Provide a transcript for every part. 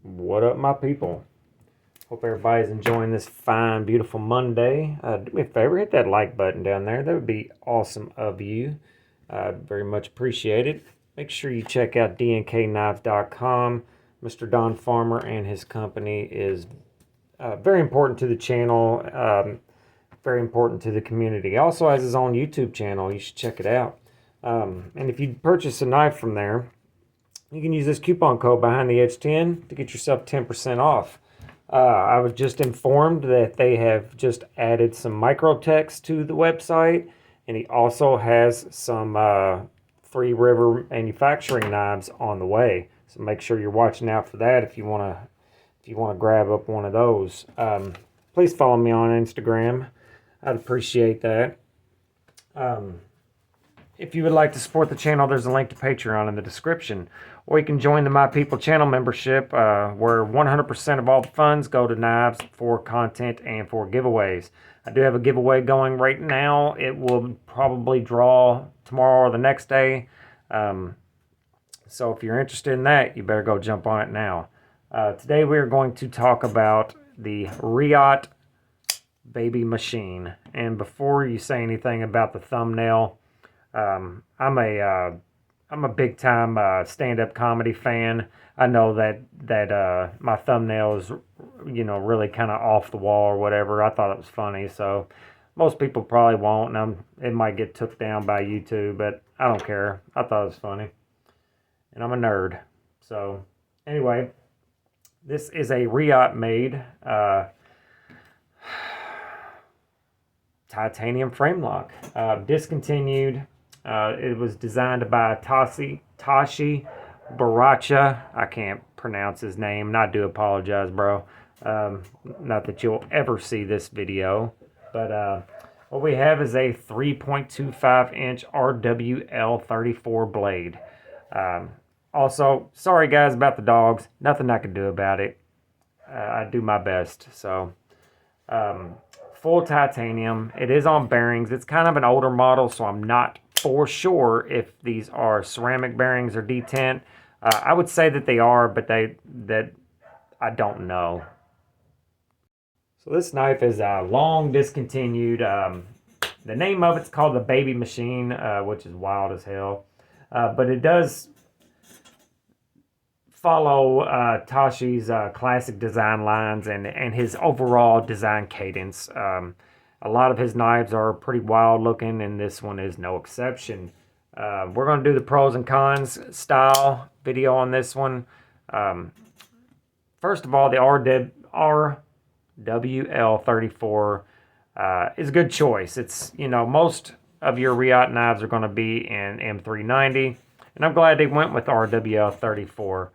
What up, my people? Hope everybody's enjoying this fine, beautiful Monday. Do me a favor, hit that like button down there. That would be awesome of you. Very much appreciate it. Make sure you check out DNKKnives.com. Mr. Don Farmer and his company is very important to the channel, very important to the community. He also has his own YouTube channel. You should check it out. And if you purchase a knife from there, you can use this coupon code behind the edge 10 to get yourself 10% off. I was just informed that they have just added some micro text to the website, and he also has some Three River manufacturing knives on the way. So make sure you're watching out for that if you want to grab up one of those. Please follow me on Instagram. I'd appreciate that. If you would like to support the channel, there's a link to Patreon in the description. Or you can join the My People channel membership, where 100% of all the funds go to knives for content and for giveaways. I do have a giveaway going right now. It will probably draw tomorrow or the next day. So if you're interested in that, you better go jump on it now. Today we are going to talk about the Reate Baby Machine. And before you say anything about the thumbnail, I'm a big time stand-up comedy fan. I know that my thumbnail is, really kind of off the wall or whatever. I thought it was funny, so most people probably won't, and it might get took down by YouTube, but I don't care. I thought it was funny, and I'm a nerd. So anyway, this is a Reate made titanium frame lock, discontinued. It was designed by Tashi Baracha. I can't pronounce his name, and I do apologize, bro. Not that you'll ever see this video, but what we have is a 3.25 inch RWL34 blade. Also, sorry guys about the dogs. Nothing I can do about it. I do my best. So, full titanium. It is on bearings. It's kind of an older model, so I'm not for sure if these are ceramic bearings or detent. I would say that they are, but that I don't know. So this knife is long discontinued. The name of it's called the Baby Machine, which is wild as hell. But it does follow Tashi's classic design lines and his overall design cadence. A lot of his knives are pretty wild looking, and this one is no exception. We're going to do the pros and cons style video on this one. First of all, the RWL34 is a good choice. It's, most of your Reate knives are going to be in M390, and I'm glad they went with RWL34.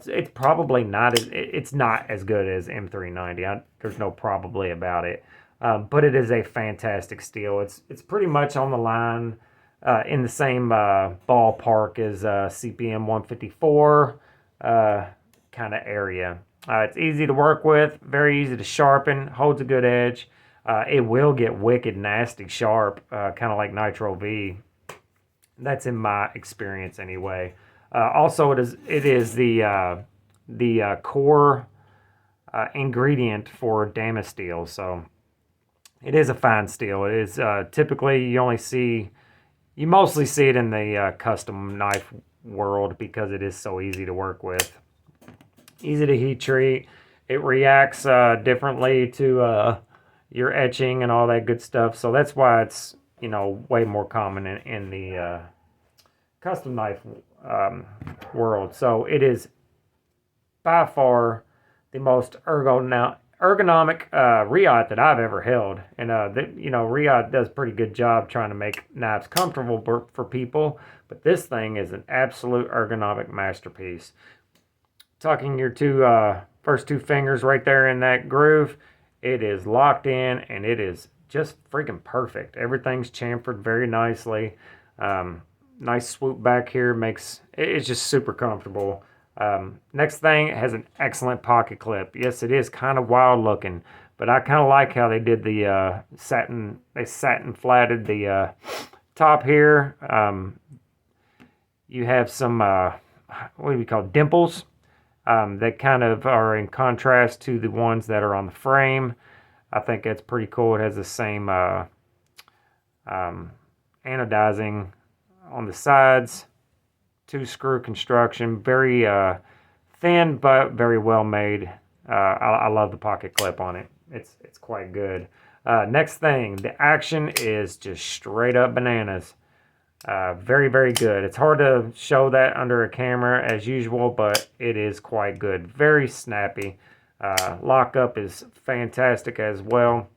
It's probably not it's not as good as M390. There's no probably about it. But it is a fantastic steel. It's pretty much on the line, in the same ballpark as CPM 154 kind of area. It's easy to work with, very easy to sharpen, holds a good edge. It will get wicked nasty sharp, kind of like Nitro V. That's in my experience anyway. Also, it is the core ingredient for Damascus steel, so it is a fine steel. It is typically you mostly see it in the custom knife world because it is so easy to work with, easy to heat treat. It reacts differently to your etching and all that good stuff. So that's why it's way more common in the custom knife world. So it is by far the most ergonomic Reate that I've ever held, and Reate does a pretty good job trying to make knives comfortable for people, but this thing is an absolute ergonomic masterpiece. Tucking your first two fingers right there in that groove, it is locked in, and it is just freaking perfect. Everything's chamfered very nicely. Nice swoop back here it's just super comfortable. Next thing, it has an excellent pocket clip. Yes, it is kind of wild looking, but I kind of like how they did the satin flatted the top here. You have some what do we call dimples that kind of are in contrast to the ones that are on the frame. I think it's pretty cool. It has the same anodizing on the sides, 2-screw construction, very thin but very well made. I love the pocket clip on it. It's quite good. Next thing, the action is just straight up bananas. Very, very good. It's hard to show that under a camera as usual, but it is quite good. Very snappy. Lockup is fantastic as well.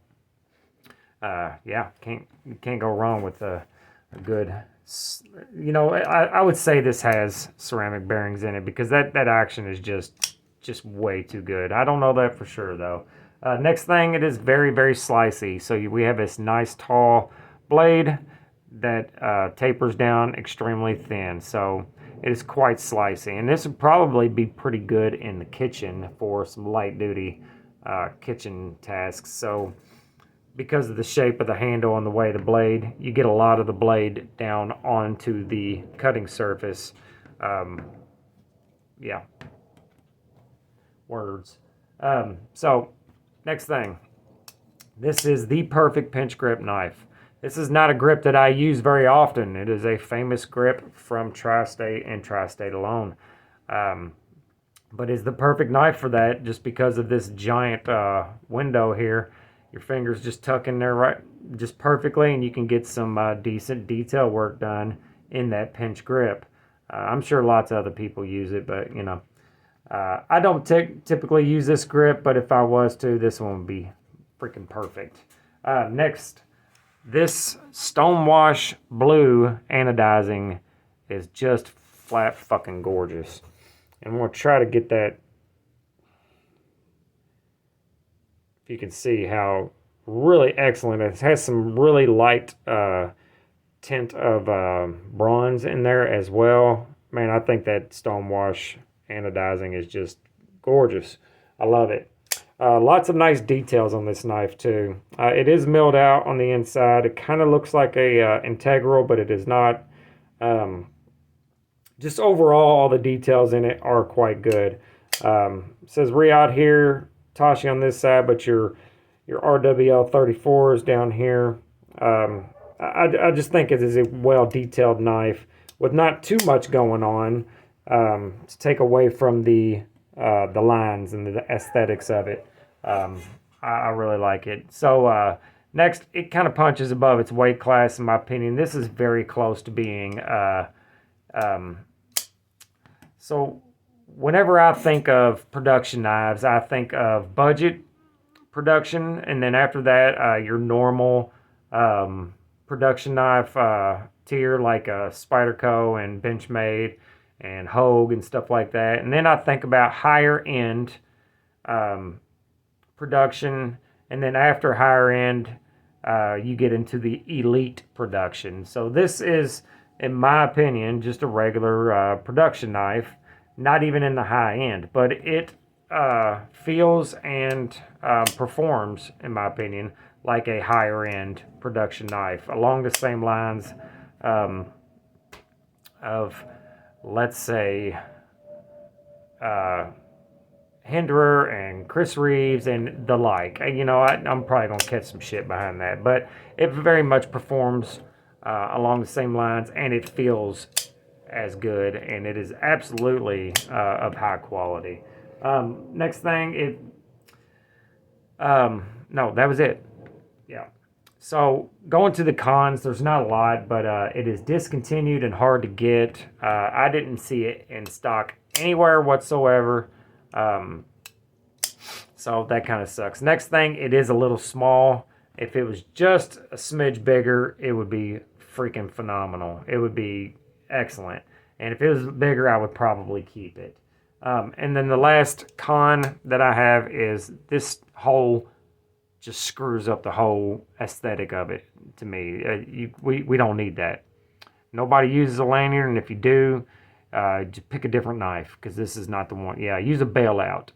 Yeah, can't go wrong with a good. You know, I would say this has ceramic bearings in it because that action is just way too good. I don't know that for sure though. Next thing, it is very, very slicey. So we have this nice tall blade that tapers down extremely thin. So it is quite slicey. And this would probably be pretty good in the kitchen for some light duty kitchen tasks. So because of the shape of the handle and the way the blade, you get a lot of the blade down onto the cutting surface. Yeah. Words. So next thing, this is the perfect pinch grip knife. This is not a grip that I use very often. It is a famous grip from Tri-State and Tri-State alone. But it's the perfect knife for that just because of this giant window here. Your fingers just tuck in there right, just perfectly, and you can get some decent detail work done in that pinch grip. I'm sure lots of other people use it, but you know, I don't typically use this grip, but if I was to, this one would be freaking perfect. Next, this Stonewash blue anodizing is just flat fucking gorgeous. And we'll try to get that. If you can see how really excellent it is. It has some really light tint of bronze in there as well. Man, I think that Stonewash anodizing is just gorgeous. I love it. Lots of nice details on this knife too. It is milled out on the inside. It kind of looks like a integral, but it is not. Just overall, all the details in it are quite good. It says Reate here, Tashi on this side, but your RWL 34 is down here. I just think it is a well detailed knife with not too much going on to take away from the lines and the aesthetics of it. I really like it. So next, it kind of punches above its weight class in my opinion. This is very close to being so whenever I think of production knives, I think of budget production, and then after that, your normal production knife tier like Spyderco and Benchmade and Hogue and stuff like that. And then I think about higher end production, and then after higher end, you get into the elite production. So this is, in my opinion, just a regular production knife, not even in the high end, but it feels and performs, in my opinion, like a higher end production knife along the same lines of, let's say, Hinderer and Chris Reeves and the like. You know, I'm probably going to catch some shit behind that, but it very much performs along the same lines, and it feels as good, and it is absolutely of high quality. Next thing, no, that was it. Yeah. So going to the cons, there's not a lot, but it is discontinued and hard to get. I didn't see it in stock anywhere whatsoever. So that kind of sucks. Next thing, it is a little small. If it was just a smidge bigger, it would be freaking phenomenal. It would be excellent. And if it was bigger, I would probably keep it. And then the last con that I have is this hole just screws up the whole aesthetic of it to me. We don't need that. Nobody uses a lanyard, and if you do, just pick a different knife, because this is not the one. Yeah, use a bailout.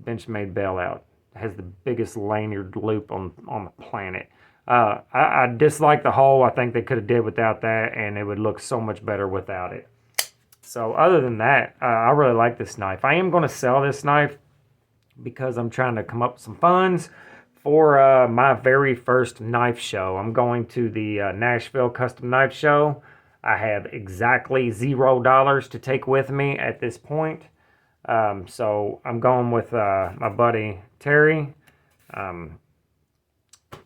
Benchmade bailout. It has the biggest lanyard loop on the planet. I dislike the hole. I think they could have did without that, and it would look so much better without it. So other than that, I really like this knife. I am going to sell this knife because I'm trying to come up with some funds for my very first knife show. I'm going to the Nashville Custom Knife Show. I have exactly $0 to take with me at this point. So I'm going with my buddy Terry.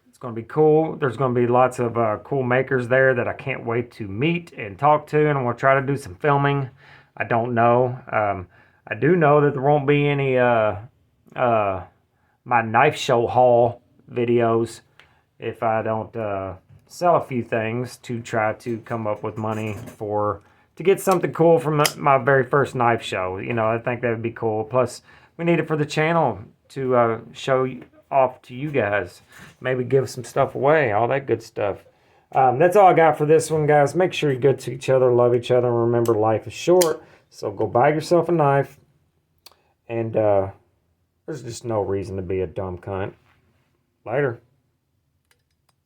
It's going to be cool. There's going to be lots of cool makers there that I can't wait to meet and talk to, and we'll try to do some filming. I don't know. I do know that there won't be any my knife show haul videos if I don't sell a few things to try to come up with money to get something cool from my very first knife show. You know, I think that would be cool. Plus, we need it for the channel to show off to you guys. Maybe give some stuff away, all that good stuff. That's all I got for this one, guys. Make sure you're good to each other, love each other, and remember life is short. So go buy yourself a knife. And there's just no reason to be a dumb cunt. Later.